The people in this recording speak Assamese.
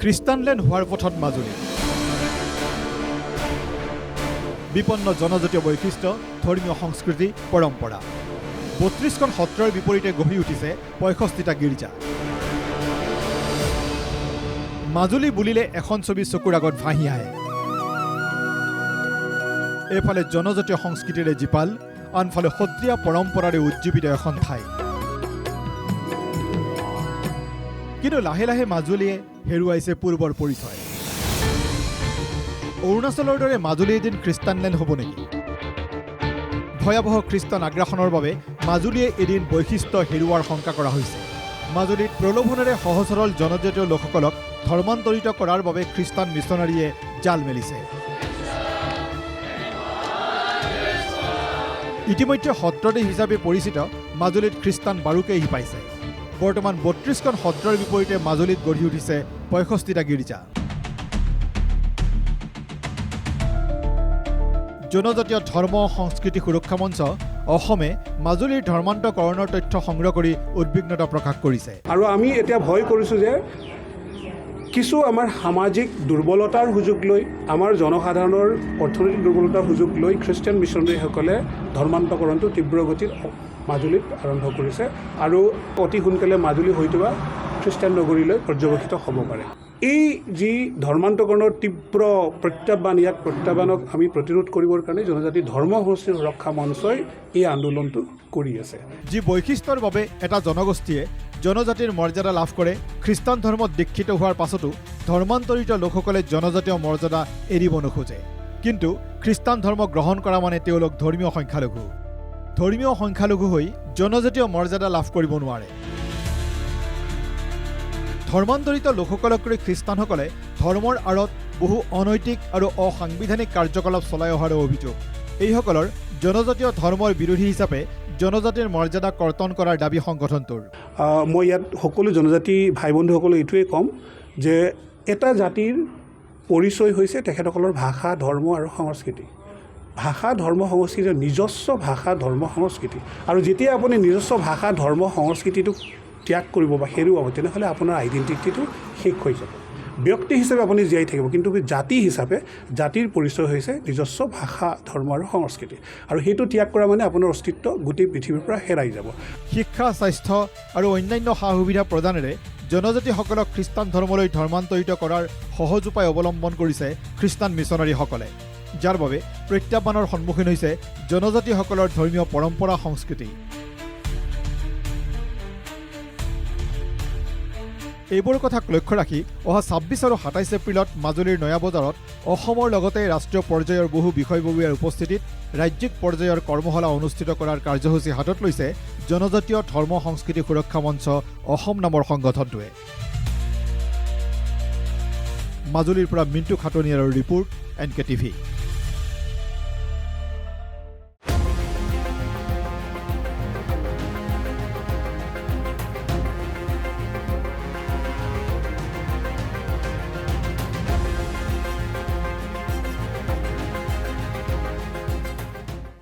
খ্ৰীষ্টানলেণ্ড হোৱাৰ পথত মাজুলী বিপন্ন জনজাতীয় বৈশিষ্ট্য ধৰ্মীয় সংস্কৃতি পৰম্পৰা ৩২খন সত্ৰৰ বিপৰীতে গঢ়ি উঠিছে ৬৫টা গীৰ্জা মাজুলী বুলিলে এখন ছবি চকুৰ আগত ভাহি আহে এফালে জনজাতীয় সংস্কৃতিৰে জীপাল আনফালে সত্ৰীয়া পৰম্পৰাৰে উজ্জীৱিত এখন ঠাই কিন্তু লাহে লাহে মাজুলীয়ে হেৰুৱাইছে পূৰ্বৰ পৰিচয় অৰুণাচলৰ দৰে মাজুলী এদিন খ্ৰীষ্টানলেণ্ড হ'ব নেকি ভয়াৱহ খ্ৰীষ্টান আগ্ৰাসনৰ বাবে মাজুলীয়ে এদিন বৈশিষ্ট্য হেৰুৱাৰ শংকা কৰা হৈছে মাজুলীত প্ৰলোভনেৰে সহজ সৰল জনজাতীয় লোকসকলক ধৰ্মান্তৰিত কৰাৰ বাবে খ্ৰীষ্টান মিছনাৰীয়ে জাল মেলিছে ইতিমধ্যে সত্ৰদেশ হিচাপে পৰিচিত মাজুলীত খ্ৰীষ্টান বাৰুকে আহি পাইছে বৰ্তমান ৩২খন সত্ৰৰ বিপৰীতে মাজুলীত গঢ়ি উঠিছে ৬৫টা গীৰ্জা জনজাতীয় ধৰ্ম সংস্কৃতি সুৰক্ষা মঞ্চ অসমে মাজুলীৰ ধৰ্মান্তকৰণৰ তথ্য সংগ্ৰহ কৰি উদ্বিগ্নতা প্ৰকাশ কৰিছে আৰু আমি এতিয়া ভয় কৰিছোঁ যে কিছু আমাৰ সামাজিক দুৰ্বলতাৰ সুযোগ লৈ আমাৰ জনসাধাৰণৰ অৰ্থনৈতিক দুৰ্বলতাৰ সুযোগ লৈ খ্ৰীষ্টান মিছনাৰীসকলে ধৰ্মান্তকৰণটো তীব্ৰ গতিত মাজুলীত আৰম্ভ কৰিছে আৰু অতি সোনকালে মাজুলী হয়তো খ্ৰীষ্টান নগৰীলৈ পৰ্যবেক্ষিত হ'ব পাৰে এই যি ধৰ্মান্তকৰণৰ তীব্ৰ প্ৰত্যাহ্বান ইয়াক প্ৰত্যাহ্বানক আমি প্ৰতিৰোধ কৰিবৰ কাৰণে জনজাতি ধৰ্ম সংস্কৃতি সুৰক্ষা মঞ্চই এই আন্দোলনটো কৰি আছে যি বৈশিষ্ট্যৰ বাবে এটা জনগোষ্ঠীয়ে জনজাতিৰ মৰ্যাদা লাভ কৰে খ্ৰীষ্টান ধৰ্মত দীক্ষিত হোৱাৰ পাছতো ধৰ্মান্তৰিত লোকসকলে জনজাতীয় মৰ্যাদা এৰিব নোখোজে কিন্তু খ্ৰীষ্টান ধৰ্ম গ্ৰহণ কৰা মানে তেওঁলোক ধৰ্মীয় সংখ্যালঘু হৈ জনজাতীয় মৰ্যাদা লাভ কৰিব নোৱাৰে ধৰ্মান্তৰিত লোকসকলক লৈ খ্ৰীষ্টানসকলে ধৰ্মৰ আঁৰত বহু অনৈতিক আৰু অসাংবিধানিক কাৰ্যকলাপ চলাই অহাৰ অভিযোগ এইসকলৰ জনজাতীয় ধৰ্মৰ বিৰোধী হিচাপে জনজাতিৰ মৰ্যাদা কৰ্তন কৰাৰ দাবী সংগঠনটোৰ মই ইয়াত সকলো জনজাতি ভাই বন্ধুসকলক এইটোৱে ক'ম যে এটা জাতিৰ পৰিচয় হৈছে তেখেতসকলৰ ভাষা ধৰ্ম আৰু সংস্কৃতি ভাষা ধৰ্ম সংস্কৃতিৰ নিজস্ব ভাষা ধৰ্ম সংস্কৃতি আৰু যেতিয়া আপুনি নিজস্ব ভাষা ধৰ্ম সংস্কৃতিটোক ত্যাগ কৰিব বা হেৰুৱাব তেনেহ'লে আপোনাৰ আইডেণ্টিটিটো শেষ হৈ যাব ব্যক্তি হিচাপে আপুনি জীয়াই থাকিব কিন্তু জাতি হিচাপে জাতিৰ পৰিচয় হৈছে নিজস্ব ভাষা ধৰ্ম আৰু সংস্কৃতি আৰু সেইটো ত্যাগ কৰা মানে আপোনাৰ অস্তিত্ব গোটেই পৃথিৱীৰ পৰা হেৰাই যাব শিক্ষা স্বাস্থ্য আৰু অন্যান্য সা সুবিধা প্ৰদানেৰে জনজাতিসকলক খ্ৰীষ্টান ধৰ্মলৈ ধৰ্মান্তৰিত কৰাৰ সহজ উপায় অৱলম্বন কৰিছে খ্ৰীষ্টান মিছনাৰীসকলে যাৰ বাবে প্ৰত্যাহ্বানৰ সন্মুখীন হৈছে জনজাতিসকলৰ ধৰ্মীয় পৰম্পৰা সংস্কৃতি এইবোৰ কথাক লক্ষ্য ৰাখি অহা ২৬ আৰু ২৭ এপ্ৰিলত মাজুলীৰ নয়া বজাৰত অসমৰ লগতে ৰাষ্ট্ৰীয় পৰ্যায়ৰ বহু বিষয়ববীয়াৰ উপস্থিতিত ৰাজ্যিক পৰ্যায়ৰ কৰ্মশালা অনুষ্ঠিত কৰাৰ কাৰ্যসূচী হাতত লৈছে জনজাতীয় ধৰ্ম সংস্কৃতি সুৰক্ষা মঞ্চ অসম নামৰ সংগঠনটোৱে মাজুলীৰ পৰা মিণ্টু খাটনিয়াৰৰ ৰিপৰ্ট NK TV